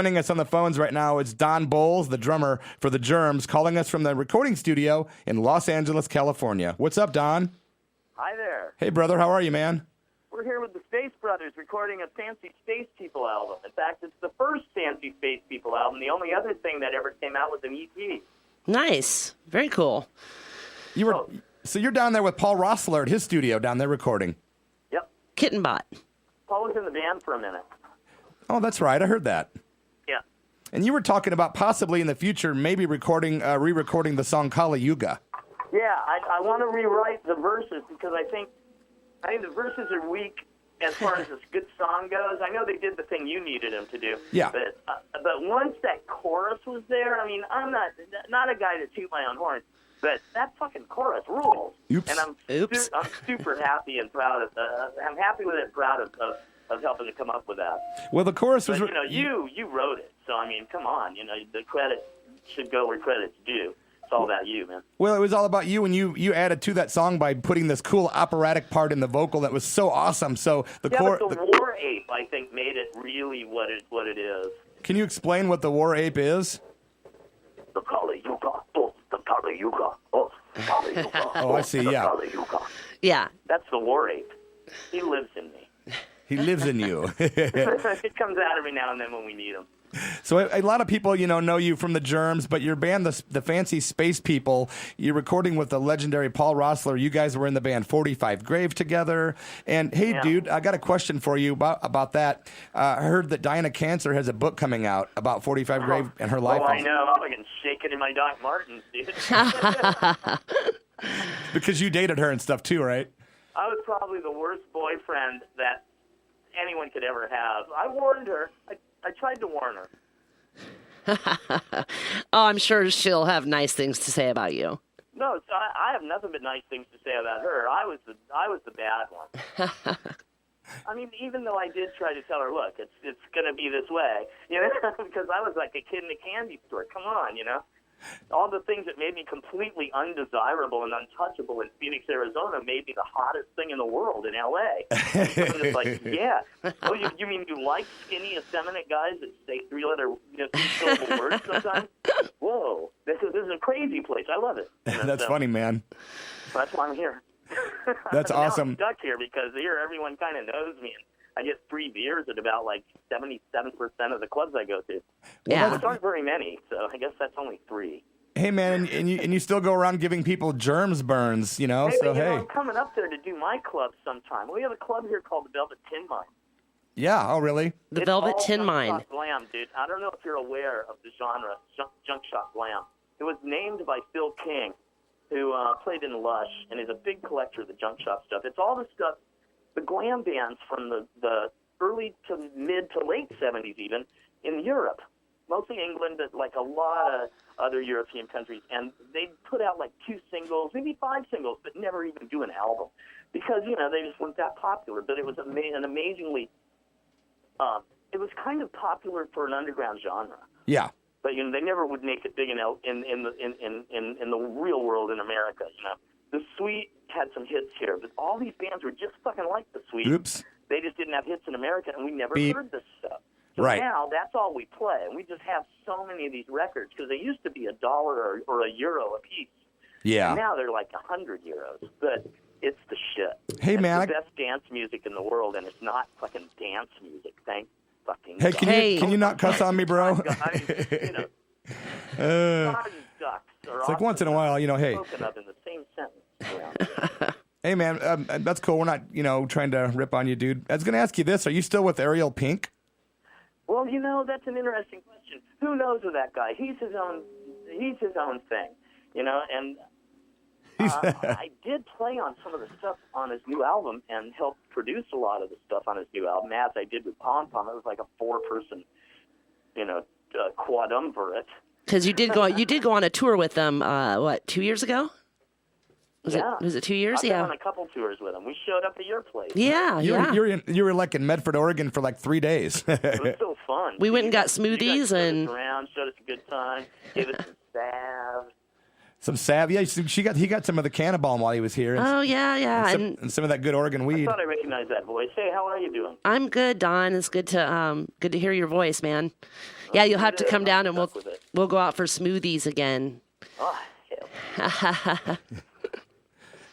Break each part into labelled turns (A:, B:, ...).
A: joining us on the phones right now is Don Bowles, the drummer for the Germs, calling us from the recording studio in Los Angeles, California. What's up, Don?
B: Hi there.
A: Hey, brother. How are you, man?
B: We're here with the Space Brothers recording a Fancy Space People album. In fact, it's the first Fancy Space People album. The only other thing that ever came out was an EP.
C: Nice. Very cool.
A: So you're down there with Paul Rossler at his studio down there recording.
B: Yep.
C: Kittenbot.
B: Paul was in the band for a minute.
A: Oh, that's right. I heard that.
B: Yeah.
A: And you were talking about possibly in the future maybe re-recording the song Kali Yuga.
B: Yeah, I want to rewrite the verses because I think the verses are weak as far as this good song goes. I know they did the thing you needed them to do.
A: Yeah.
B: But once that chorus was there, I mean, I'm not a guy to toot my own horn, but that fucking chorus rules.
A: Oops.
B: And I'm super happy and proud of. I'm happy with it, proud of helping to come up with that.
A: Well, the chorus was.
B: But, you wrote it, so I mean, come on, the credit should go where credit's due. It's all about you, man.
A: Well, it was all about you, and you added to that song by putting this cool operatic part in the vocal that was so awesome. So
B: the War Ape, I think, made it really what it is.
A: Can you explain what the War Ape is?
B: The Kali Yuga, the Kali Yuga, the Kali Yuga.
A: Oh, I see. Yeah.
B: Kali Yuga.
C: Yeah.
B: That's the War Ape. He lives in me.
A: He lives in you.
B: It comes out every now and then when we need him.
A: So a lot of people, know you from the Germs, but your band, the Fancy Space People, you're recording with the legendary Paul Rossler. You guys were in the band 45 Grave together. And hey, dude, I got a question for you about that. I heard that Diana Cancer has a book coming out about 45 Grave and her life.
B: Oh, I know. I can shake it in my Doc Martens, dude.
A: Because you dated her and stuff too, right?
B: I was probably the worst boyfriend that anyone could ever have. I warned her. I tried to warn her.
C: Oh, I'm sure she'll have nice things to say about you.
B: No, I have nothing but nice things to say about her. I was the bad one. I mean, even though I did try to tell her, look, it's going to be this way, because I was like a kid in a candy store. Come on, all the things that made me completely undesirable and untouchable in Phoenix, Arizona, made me the hottest thing in the world in L.A. I'm just like, yeah. Oh, you mean you like skinny, effeminate guys that say three-syllable words sometimes? Whoa, this is a crazy place. I love it.
A: That's funny, man.
B: That's why I'm here.
A: That's awesome.
B: I'm stuck here because here everyone kind of knows me, and I get free beers at about like 77% of the clubs I go to.
C: Yeah.
B: Those aren't very many, so I guess that's only 3.
A: Hey, man, and you still go around giving people germs burns,
B: Hey, I'm coming up there to do my club sometime. We have a club here called the Velvet Tin Mine.
A: Yeah, oh, really?
C: The Velvet Tin Mine.
B: Junk shop glam, dude. I don't know if you're aware of the genre, junk shop glam. It was named by Phil King, who played in Lush, and is a big collector of the junk shop stuff. It's all the stuff, the glam bands from the early to mid to late 70s even, in Europe. Mostly England, but like a lot of other European countries. And they'd put out like 2 singles, maybe 5 singles, but never even do an album. Because, they just weren't that popular. But it was an amazingly, it was kind of popular for an underground genre.
A: Yeah.
B: But, they never would make it big in the real world in America, The Sweet had some hits here, but all these bands were just fucking like The Sweet.
A: Oops.
B: They just didn't have hits in America, and we never heard this stuff. So
A: right.
B: Now that's all we play, and we just have so many of these records because they used to be $1 or €1 a piece.
A: Yeah.
B: And now they're like 100 euros, but it's the shit.
A: Hey, man,
B: it's the best dance music in the world, and it's not fucking dance music. Thank fucking
A: Hey,
B: God.
A: can you not cuss on me, bro?
B: It's
A: like once in a while, hey.
B: Spoken of in the same sentence.
A: Hey, man, that's cool. We're not, trying to rip on you, dude. I was going to ask you this. Are you still with Ariel Pink?
B: Well, that's an interesting question. Who knows of that guy? He's his own thing, and I did play on some of the stuff on his new album and helped produce a lot of the stuff on his new album, as I did with Pom Pom. It was like a 4-person, quadumvirate.
C: Because you did go on a tour with them, 2 years ago? Was it 2 years?
B: I've been on a couple tours with them. We showed up at your place.
C: Yeah,
A: You were like in Medford, Oregon for like 3 days.
B: It was so fun.
C: We went and got smoothies
B: you guys
C: and
B: showed us around, showed us a good time, gave us some salve.
A: Some Sav. Yeah, he got some of the Cannonball while he was here.
C: Oh, yeah.
A: And some of that good Oregon weed.
B: I thought I recognized that voice. Hey, how are you doing?
C: I'm good, Don. It's good to hear your voice, man. Yeah, you'll have to come down and we'll go out for smoothies again.
B: Oh, hell.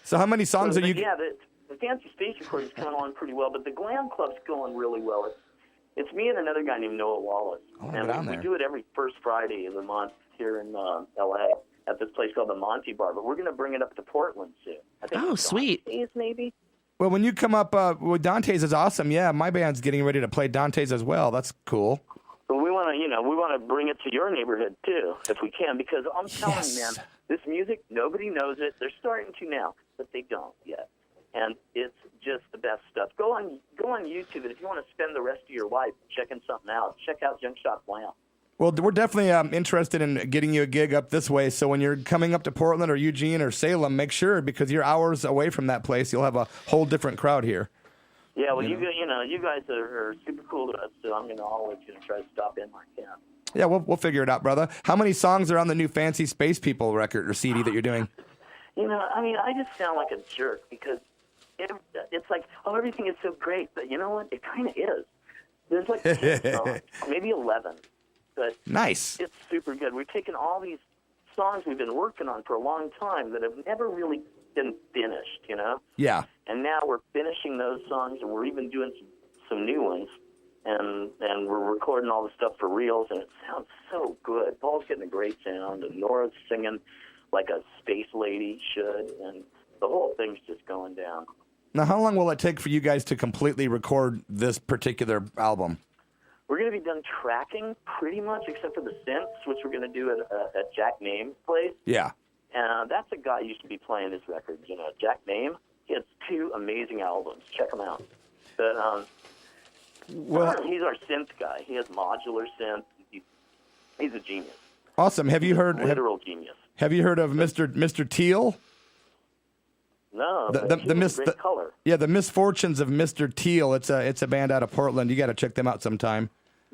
A: So how many songs are you?
B: Yeah, the Fancy Space recording's coming along pretty well, but the Glam Club's going really well. It's me and another guy named Noah Wallace, and we do it every first Friday of the month here in L.A. at this place called the Monty Bar. But we're going to bring it up to Portland soon. I think
C: sweet.
B: Dante's maybe.
A: Well, when you come up with Dante's is awesome. Yeah, my band's getting ready to play Dante's as well. That's cool.
B: But we want to bring it to your neighborhood too, if we can, because I'm telling you, man, this music, nobody knows it. They're starting to now, but they don't yet. And it's just the best stuff. Go on YouTube, and if you want to spend the rest of your life checking something out, check out Junk Shop Glam.
A: Well, we're definitely interested in getting you a gig up this way. So when you're coming up to Portland or Eugene or Salem, make sure, because you're hours away from that place, you'll have a whole different crowd here.
B: Yeah, well, you guys are super cool to us, so I'm always going to try to stop in when I can.
A: Yeah, we'll figure it out, brother. How many songs are on the new Fancy Space People record or CD that you're doing?
B: I just sound like a jerk because it's like, everything is so great, but you know what? It kind of is. There's like 10 songs, maybe 11. But
A: nice.
B: It's super good. We've taken all these songs we've been working on for a long time that have never really been finished, you know?
A: Yeah.
B: And now we're finishing those songs, and we're even doing some new ones. And we're recording all the stuff for reals, and it sounds so good. Paul's getting a great sound, and Nora's singing like a space lady should, and the whole thing's just going down.
A: Now, how long will it take for you guys to completely record this particular album?
B: We're going to be done tracking pretty much, except for the synths, which we're going to do at Jack Name's place.
A: Yeah.
B: And that's a guy who used to be playing his records. Jack Name, he has 2 amazing albums. Check them out. But he's our synth guy. He has modular synth. He's a genius.
A: Awesome. Have you heard?
B: Literal genius.
A: Have you heard of Mr. Teal?
B: No, great color.
A: Yeah, the Misfortunes of Mr. Teal. It's a band out of Portland. You got to check them out sometime.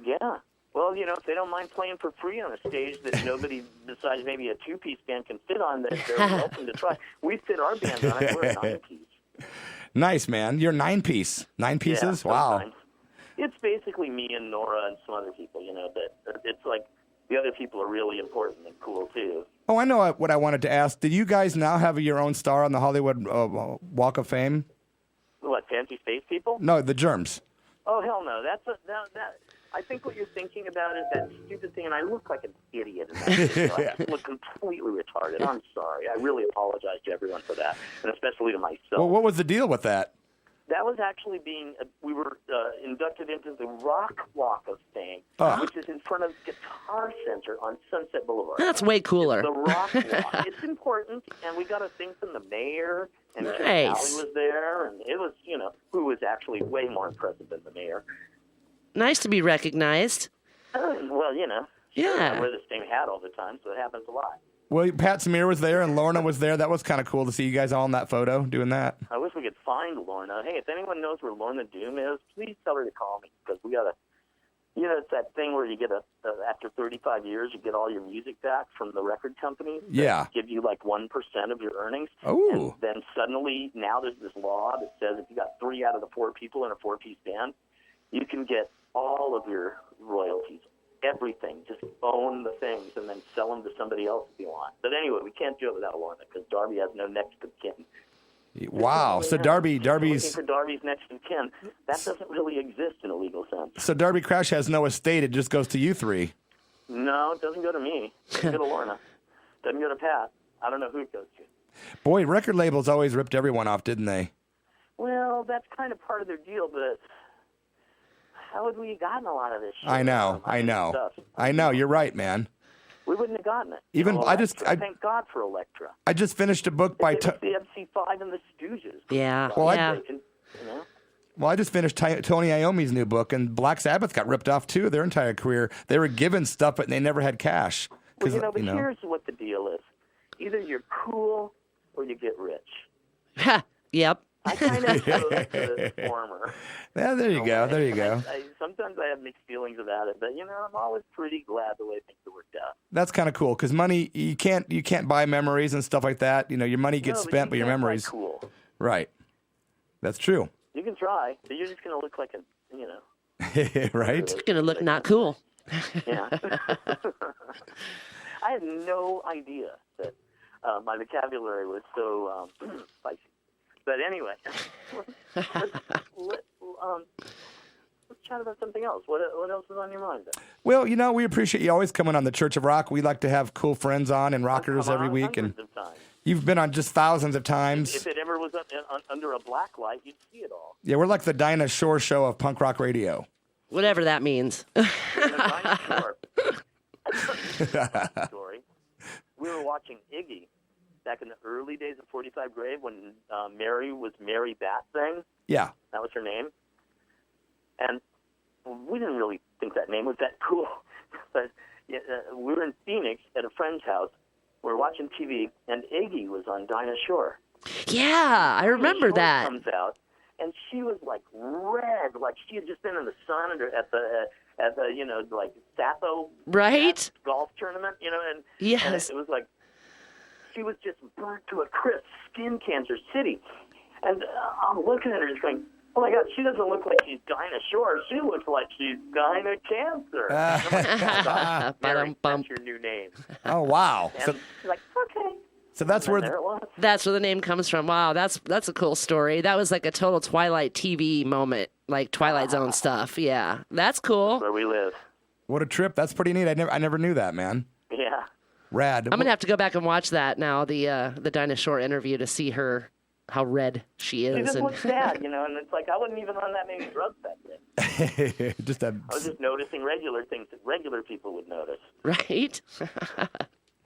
B: Yeah. Well, if they don't mind playing for free on a stage that nobody besides maybe a 2-piece band can fit on, they're welcome to try. We fit our band on it. We're a 9-piece.
A: Nice, man. You're 9-piece. 9 pieces?
B: Yeah,
A: wow.
B: Sometimes. It's basically me and Nora and some other people, but it's like the other people are really important and cool, too.
A: Oh, I know what I wanted to ask. Did you guys now have your own star on the Hollywood Walk of Fame?
B: What, Fancy Space People?
A: No, the Germs.
B: Oh, hell no. I think what you're thinking about is that stupid thing, and I look like an idiot in that. I look completely retarded. I'm sorry. I really apologize to everyone for that, and especially to myself.
A: Well, what was the deal with that?
B: That was actually we were inducted into the Rock Walk of Fame, which is in front of Guitar Center on Sunset Boulevard.
C: That's way cooler.
B: The Rock Walk. It's important, and we got a thing from the mayor, and
C: nice.
B: Allie was there, and it was, who was actually way more impressive than the mayor.
C: Nice to be recognized.
B: Well,
C: Yeah.
B: I wear the same hat all the time, so it happens a lot.
A: Well, Pat Smear was there and Lorna was there. That was kind of cool to see you guys all in that photo doing that.
B: I wish we could find Lorna. Hey, if anyone knows where Lorna Doom is, please tell her to call me, because we got to, it's that thing where you get after 35 years, you get all your music back from the record company.
A: Yeah.
B: Give you like 1% of your earnings.
A: Oh.
B: And then suddenly, now there's this law that says if you got 3 out of the 4 people in a 4-piece band, you can get all of your royalties. Everything. Just own the things and then sell them to somebody else if you want. But anyway, we can't do it without Lorna because Darby has no next of kin.
A: Wow. So Darby's
B: looking for Darby's next of kin. That doesn't really exist in a legal sense.
A: So Darby Crash has no estate. It just goes to you 3.
B: No, it doesn't go to me. It doesn't go to Lorna. It doesn't go to Pat. I don't know who it goes to.
A: Boy, record labels always ripped everyone off, didn't they?
B: Well, that's kind of part of their deal, but how would we have gotten a lot of this shit?
A: I know. You're right, man.
B: We wouldn't have gotten it.
A: Even
B: I thank God for Elektra.
A: I just finished a book by
B: the MC5 and the Stooges.
C: Yeah.
A: Well, I just finished Tony Iommi's new book, and Black Sabbath got ripped off too. Their entire career, they were given stuff, but they never had cash.
B: Well, here's what the deal is: either you're cool or you get rich.
C: Yep.
B: I kind of chose the former.
A: Yeah, there you go.
B: Sometimes I have mixed feelings about it, but I'm always pretty glad the way things have worked out.
A: That's kind of cool because money you can't buy memories and stuff like that. You know, your money gets spent, but your memories.
B: Cool.
A: Right. That's true.
B: You can try, but you're just gonna look like
A: right.
C: It's gonna look not cool.
B: Yeah. I had no idea that my vocabulary was so spicy. But anyway, let's chat about something else. What else is on your mind then?
A: Well, you know, we appreciate you always coming on the Church of Rock. We like to have cool friends on and rockers every week, and you've been on just thousands of times.
B: If it ever was under a black light, you'd see it all.
A: Yeah, we're like the Dinah Shore show of punk rock radio.
C: Whatever that means.
B: Story. We were watching Iggy back in the early days of 45 Grave when Mary was Mary Bat Thing.
A: Yeah.
B: That was her name. And we didn't really think that name was that cool. But we were in Phoenix at a friend's house. We were watching TV, and Iggy was on Dinah Shore.
C: Yeah, I remember that.
B: Comes out, and she was like red, like she had just been in the sun at the like Sappho golf tournament, and
C: yes,
B: and it was like she was just burnt to a crisp, skin cancer city. And I'm looking at her just going, oh my God, she doesn't look like she's Dinah Shore. She looks like she's Dinah Cancer. Mary, that's your new name.
A: Oh, wow.
B: And she's like, okay.
A: So that's where
C: the name comes from. Wow, that's a cool story. That was like a total Twilight TV moment, like Twilight Zone stuff. Yeah, that's cool.
B: That's where we live.
A: What a trip. That's pretty neat. I never knew that, man.
B: Yeah.
A: Rad.
C: I'm gonna have to go back and watch that now. The Dinah Shore interview to see her, how red she is.
B: She just looks sad, and it's like I wasn't even on that many drugs back then. I was just noticing regular things that regular people would notice.
C: Right.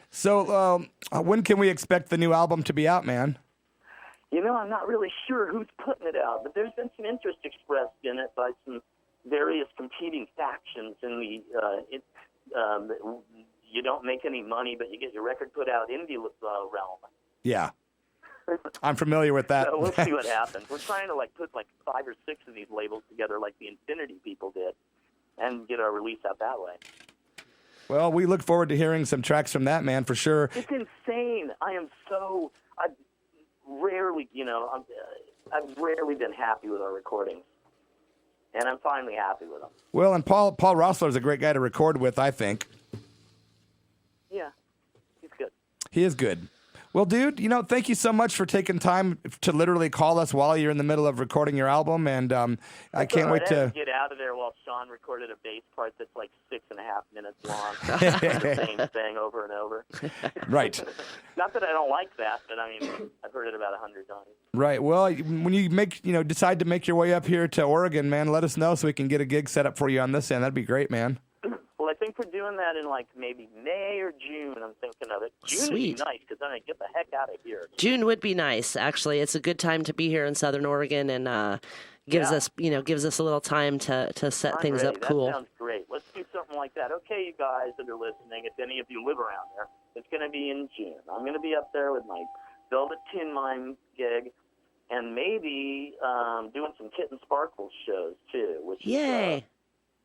A: So, when can we expect the new album to be out, man?
B: I'm not really sure who's putting it out, but there's been some interest expressed in it by some various competing factions in the you don't make any money, but you get your record put out indie realm.
A: Yeah. I'm familiar with that.
B: So we'll see what happens. We're trying to put 5 or 6 of these labels together like the Infinity people did and get our release out that way.
A: Well, we look forward to hearing some tracks from that, man, for sure.
B: It's insane. I've rarely been happy with our recordings. And I'm finally happy with them.
A: Well, and Paul Rossler is a great guy to record with, I think.
B: Yeah, he's good.
A: He is good. Well, dude, thank you so much for taking time to literally call us while you're in the middle of recording your album, and I can't wait to
B: get out of there while Sean recorded a bass part that's like 6.5 minutes long, the same thing over and over.
A: Right.
B: Not that I don't like that, but I mean, I've heard it about 100 times.
A: Right. Well, when you decide to make your way up here to Oregon, man, let us know so we can get a gig set up for you on this end. That'd be great, man.
B: Well, I think we're doing that in maybe May or June. I'm thinking of it. June would be nice because then I get the heck out of here.
C: June would be nice. Actually, it's a good time to be here in Southern Oregon, and gives us a little time to set things up cool.
B: That sounds great. Let's do something like that. Okay, you guys that are listening, if any of you live around there, it's going to be in June. I'm going to be up there with my Velvet Tin Mine gig, and maybe doing some Kitten Sparkles shows too.
C: Yay!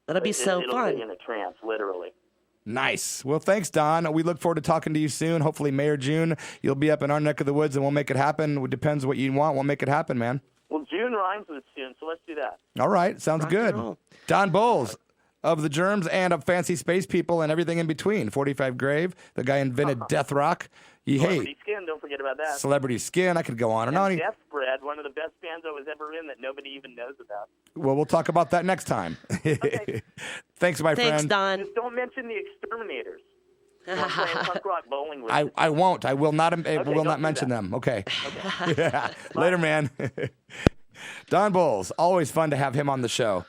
C: That'll be so fun.
B: It'll be in a trance, literally.
A: Nice. Well, thanks, Don. We look forward to talking to you soon. Hopefully May or June, you'll be up in our neck of the woods, and we'll make it happen. It depends what you want. We'll make it happen, man.
B: Well, June rhymes with soon, so let's do that.
A: All right. Sounds good. Don Bolles of the Germs and of Fancy Space People and everything in between. 45 Grave, the guy invented death rock.
B: Celebrity Skin, don't forget about that.
A: Celebrity Skin, I could go on and on.
B: Death Spread, one of the best bands I was ever in that nobody even knows about.
A: Well, we'll talk about that next time.
B: Okay.
A: Thanks, my friend.
C: Thanks, Don.
B: Just don't mention the Exterminators. I'm playing punk rock bowling with
A: I won't. I will not. Will not mention them. Okay. Yeah. Later, man. Don Bolles. Always fun to have him on the show.